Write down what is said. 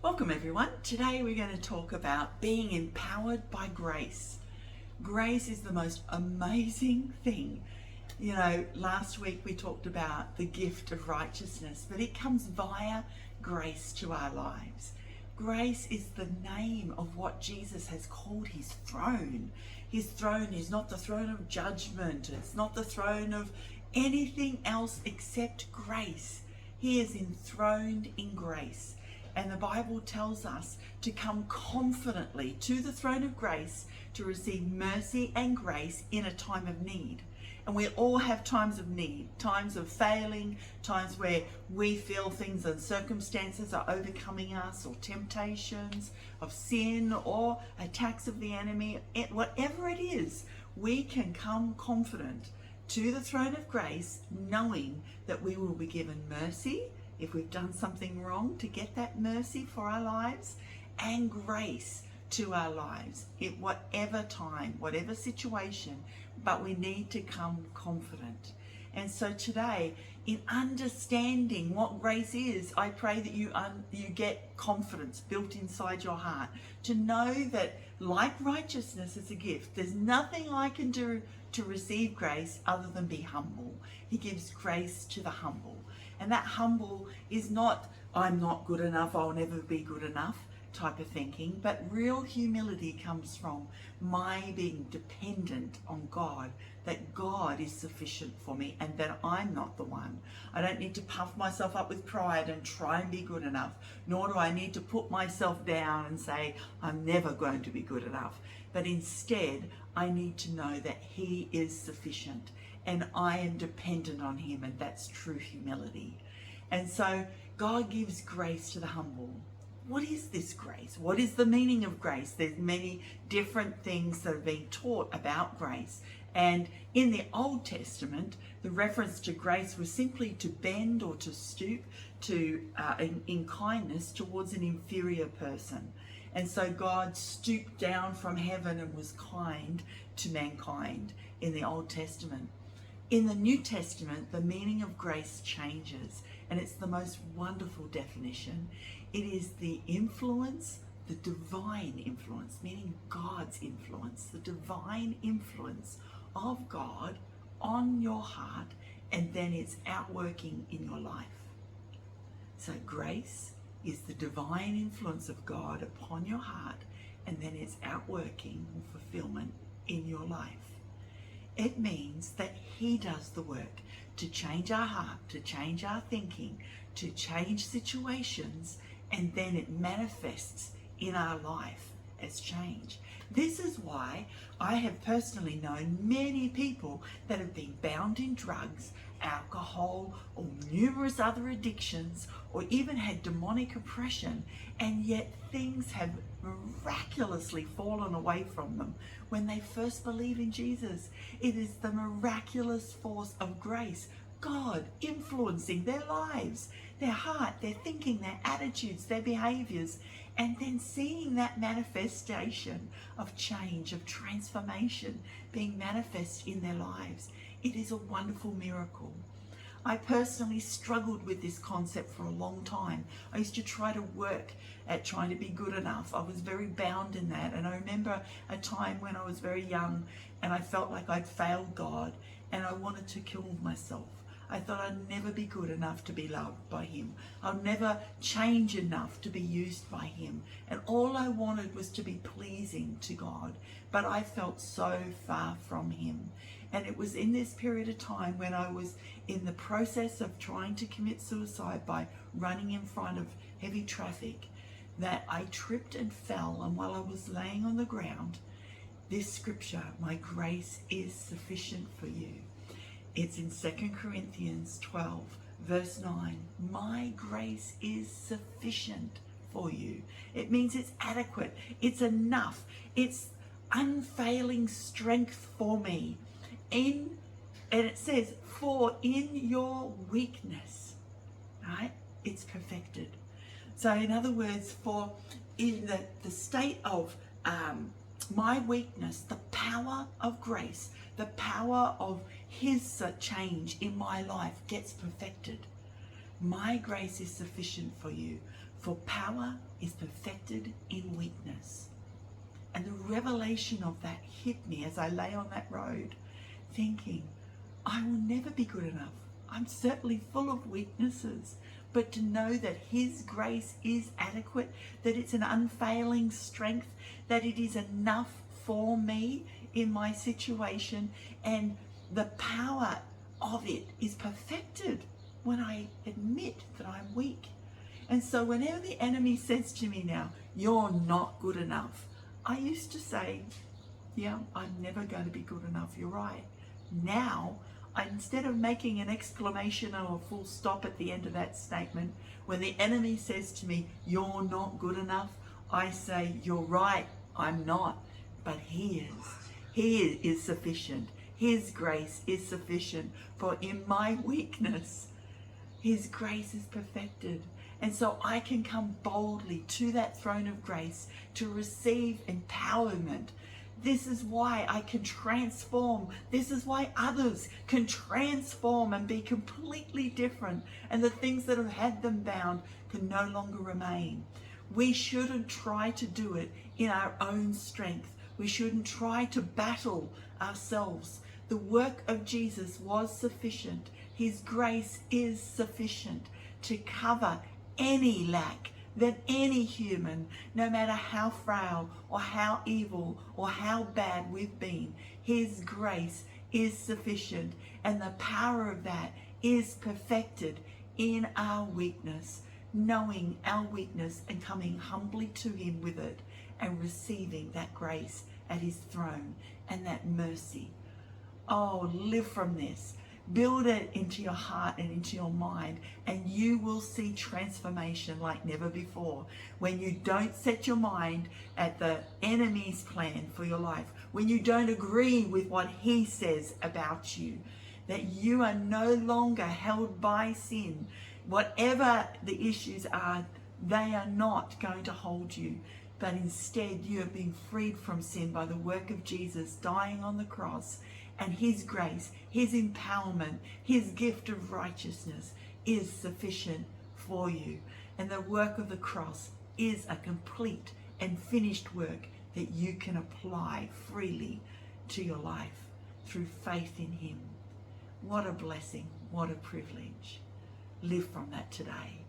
Welcome everyone. Today we're going to talk about being empowered by grace. Grace is the most amazing thing. You know, last week we talked about the gift of righteousness, but it comes via grace to our lives. Grace is the name of what Jesus has called his throne. His throne is not the throne of judgment. It's not the throne of anything else except grace. He is enthroned in grace. And the Bible tells us to come confidently to the throne of grace to receive mercy and grace in a time of need. And we all have times of need, times of failing, times where we feel things and circumstances are overcoming us, or temptations of sin, or attacks of the enemy. Whatever it is, we can come confident to the throne of grace, knowing that we will be given mercy if we've done something wrong, to get that mercy for our lives, and grace to our lives in whatever time, whatever situation, but we need to come confident. And so today, in understanding what grace is, I pray that you get confidence built inside your heart to know that, like righteousness is a gift, there's nothing I can do to receive grace other than be humble. He gives grace to the humble. And that humble is not, I'm not good enough, I'll never be good enough type of thinking, but real humility comes from my being dependent on God, that God is sufficient for me and that I'm not the one. I don't need to puff myself up with pride and try and be good enough, nor do I need to put myself down and say, I'm never going to be good enough. But instead, I need to know that he is sufficient and I am dependent on him, and that's true humility. And so God gives grace to the humble. What is this grace? What is the meaning of grace? There's many different things that are being taught about grace. And in the Old Testament, the reference to grace was simply to bend or to stoop to in kindness towards an inferior person. And so God stooped down from heaven and was kind to mankind in the Old Testament. In the New Testament, the meaning of grace changes, and it's the most wonderful definition. It is the influence, the divine influence, meaning God's influence, the divine influence of God on your heart, and then it's outworking in your life. So grace is the divine influence of God upon your heart, and then it's outworking or fulfillment in your life. It means that he does the work to change our heart, to change our thinking, to change situations, and then it manifests in our life as change. This is why I have personally known many people that have been bound in drugs, alcohol, or numerous other addictions, or even had demonic oppression, and yet things have miraculously fallen away from them when they first believe in Jesus. It is the miraculous force of grace, God influencing their lives, their heart, their thinking, their attitudes, their behaviors, and then seeing that manifestation of change, of transformation being manifest in their lives. It is a wonderful miracle. I personally struggled with this concept for a long time. I used to try to work at trying to be good enough. I was very bound in that. And I remember a time when I was very young and I felt like I'd failed God and I wanted to kill myself. I thought I'd never be good enough to be loved by him. I'll never change enough to be used by him. And all I wanted was to be pleasing to God. But I felt so far from him. And it was in this period of time when I was in the process of trying to commit suicide by running in front of heavy traffic that I tripped and fell. And while I was laying on the ground, this scripture, my grace is sufficient for you. It's in 2 Corinthians 12, verse 9. My grace is sufficient for you. It means it's adequate. It's enough. It's unfailing strength for me. And it says, for in your weakness, right? It's perfected. So in other words, for in the state of my weakness, the power of grace, the power of his change in my life gets perfected. My grace is sufficient for you, For power is perfected in weakness. And the revelation of that hit me as I lay on that road, thinking, I will never be good enough. I'm certainly full of weaknesses, but to know that His grace is adequate, that it's an unfailing strength, that it is enough for me in my situation, and the power of it is perfected when I admit that I'm weak. And so whenever the enemy says to me now, you're not good enough, I used to say, yeah, I'm never going to be good enough. You're right. Now, instead of making an exclamation or a full stop at the end of that statement, when the enemy says to me, you're not good enough, I say, you're right, I'm not. But He is. He is sufficient. His grace is sufficient. For in my weakness, His grace is perfected. And so I can come boldly to that throne of grace to receive empowerment. This is why I can transform. This is why others can transform and be completely different. And the things that have had them bound can no longer remain. We shouldn't try to do it in our own strength. We shouldn't try to battle ourselves. The work of Jesus was sufficient. His grace is sufficient to cover any lack that any human, no matter how frail or how evil or how bad we've been, His grace is sufficient, and the power of that is perfected in our weakness, knowing our weakness and coming humbly to Him with it and receiving that grace at His throne and that mercy. Oh, live from this. Build it into your heart and into your mind, and you will see transformation like never before. When you don't set your mind at the enemy's plan for your life, when you don't agree with what he says about you, that you are no longer held by sin. Whatever the issues are, they are not going to hold you, but instead you have been freed from sin by the work of Jesus dying on the cross. And His grace, His empowerment, His gift of righteousness is sufficient for you. And the work of the cross is a complete and finished work that you can apply freely to your life through faith in Him. What a blessing, what a privilege. Live from that today.